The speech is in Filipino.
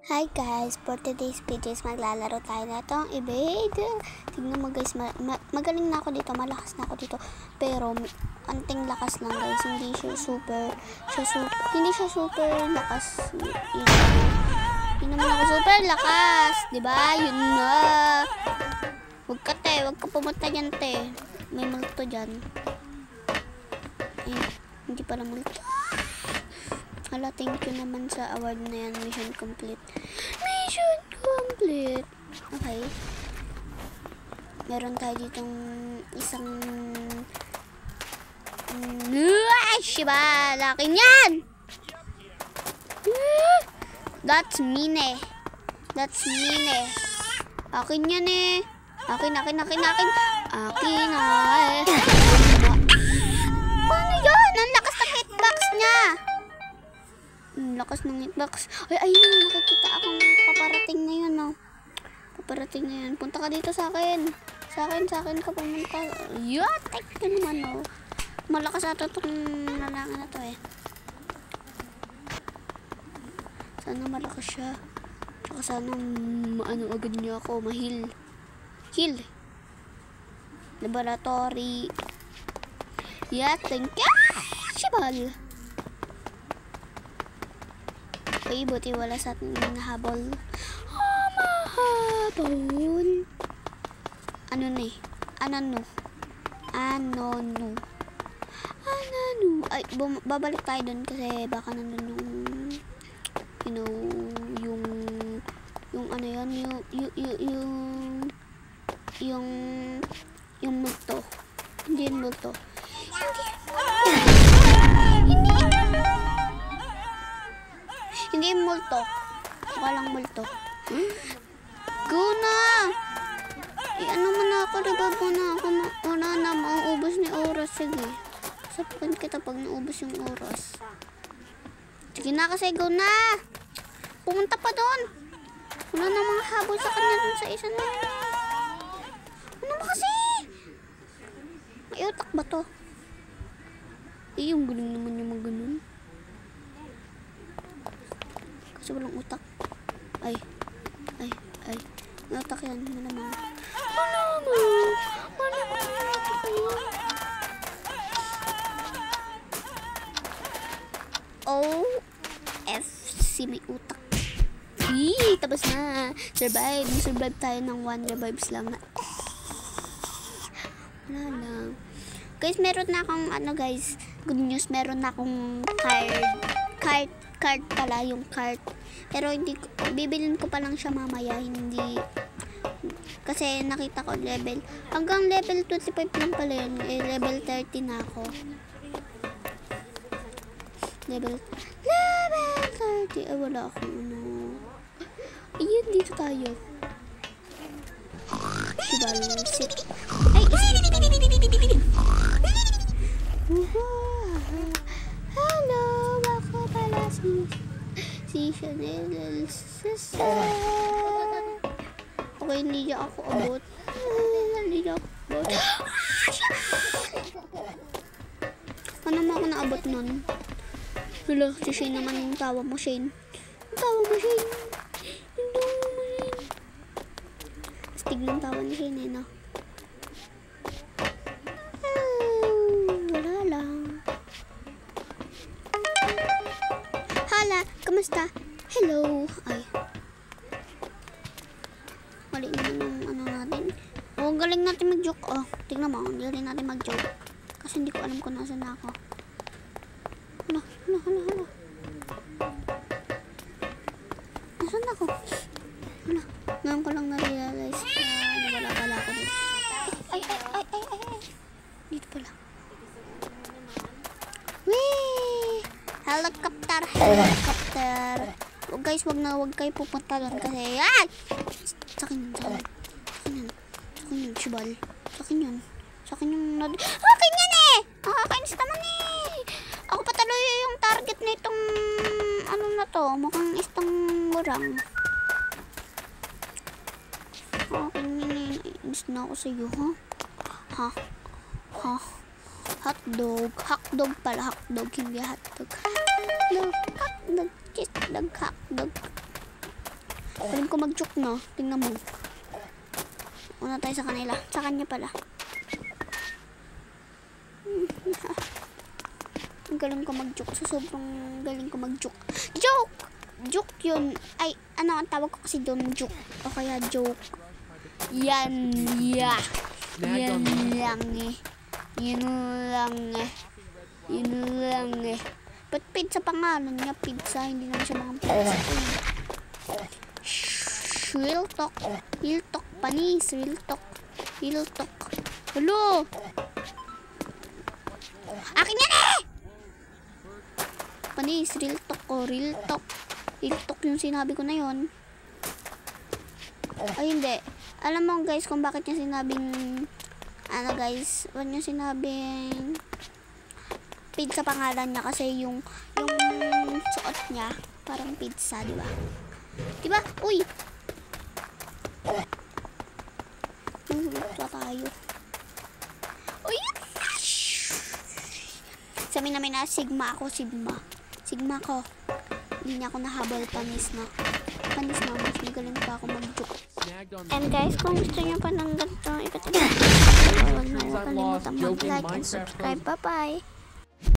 Hi guys, for today's video is maglalaro tayo na itong evade. Tignan mo guys, magaling na ako dito, malakas na ako dito. Pero anting lakas lang guys, hindi siya super lakas. Hindi naman ako super lakas, diba? Yun na. Huwag ka pumunta dyan te. May multo dyan. Ay, hindi pala multo. Hala, thank you naman sa award na yan. Mission complete. Mission complete. Okay. Meron tayo ditong isang shiba. Laki niyan. That's mean eh. That's mean eh. Akin yan eh. Akin. Akin na eh. Paano yan? Ang lakas ng hitbox niya. Lakas ng hitbox. Ay, ayun na, nakikita akong paparating na yun, no? Paparating na yun. Punta ka dito sa akin. Sa akin ka pumunta. Yotek ka naman, no? Malakas ata itong lalaki na to, eh. Sana malakas siya. Tsaka sana maano agad niya ako. Mahil. Heal. Laboratory. Yeah, thank you. Shibal. Okay, buti wala sa ating nahabol. Mahabol. Ano na eh? Anano. Ay, babalik tayo dun kasi baka nandun yung yung ano yan, yung multo. Hindi yung multo. Hindi yung multo. Walang multo. Go na! Ano mo na ako, nababo na ako. Wala na, mauubos ni oras. Sige. Sapakin kita pag naubos yung oras. Sige na kasi, go na! Pumunta pa doon. Wala na mga habol sa kanya dun sa isa na. Ano ba kasi? May utak ba to? Yung galing naman yung mga ganun. Kasi walang utak. Ay. May utak yan. Malamang. OFC, may utak. Tapos na. Survive tayo ng 1 revives lang na. Wala lang. Guys, meron na akong guys, good news, meron na akong card pala, yung card. Pero hindi ko, bibilin ko pa lang siya mamaya, hindi. Kasi nakita ko hanggang level 25 lang pala yun. Level 30 na ako. Level 30. Ay, wala akong ano. Ayun, dito tayo. Shibal, sit. Ay, isip pa. Hello, ako pala si Chanel. Okay, hindi niya ako abot. Paano mo ako naabot nun? Wala, si Shane naman yung tawa mo, Shane. Astig ng tawa ni Shane, eh, no? Wala lang. Hala, kamusta? Hello. Ay. Mali naman yung ano natin. Oh, galing natin mag-joke. Oh, tingnan mo. Galing natin mag-joke. Kasi hindi ko alam kung nasan na ako. Hala. Nasaan ako? Hala. Ngayon ko lang na-realize na wala pala ako dito. Ay. Dito pala. Whee! Helicopter. Oh, guys, wag kayo pupunta doon kasi yan! Sa akin yun, shibal. Sa akin yun eh! Nakakainis naman eh! Ako pa tuloy yung target na itong ano na to, mukhang istang murang. Okay, inis na ako sa'yo, ha? Hotdog pala, hotdog, hindi hotdog. Hotdog, cheese dog, hotdog. Galing ko mag-joke, no? Tingnan mo. Una tayo sa kanila. Sa kanya pala. Ang galing ko mag-joke. So, sobrang galing ko mag-joke. Joke! Joke yun. Ay, ano ang tawag ko kasi doon? Joke. O kaya joke. Yan. Yeah. Yan lang eh. Yun lang eh. Yun lang eh. Ba't pizza pangalan niya? Pizza. Hindi naman siya mga pizza. Real talk. Real talk. Panis. Real talk. Real talk. Hello! Akin yan eh! Panis. Real talk ko. Real talk. Real talk yung sinabi ko na yun. Ay, hindi. Alam mo guys kung bakit niya sinabing ano guys, wag niya sinabing pizza pangalan niya kasi yung suot niya parang pizza, di ba? Di ba? Uy. Pizza tayo. Uy. Sabi namin na Sigma ako, Sigma. Sigma ko. Hindi niya ako nahabol, panis na. Panis na, mas magaling pa ako mag-joke. And guys, kung gusto niyo pa ng ganito, huwag na kalimutan mag-like and subscribe. Bye-bye!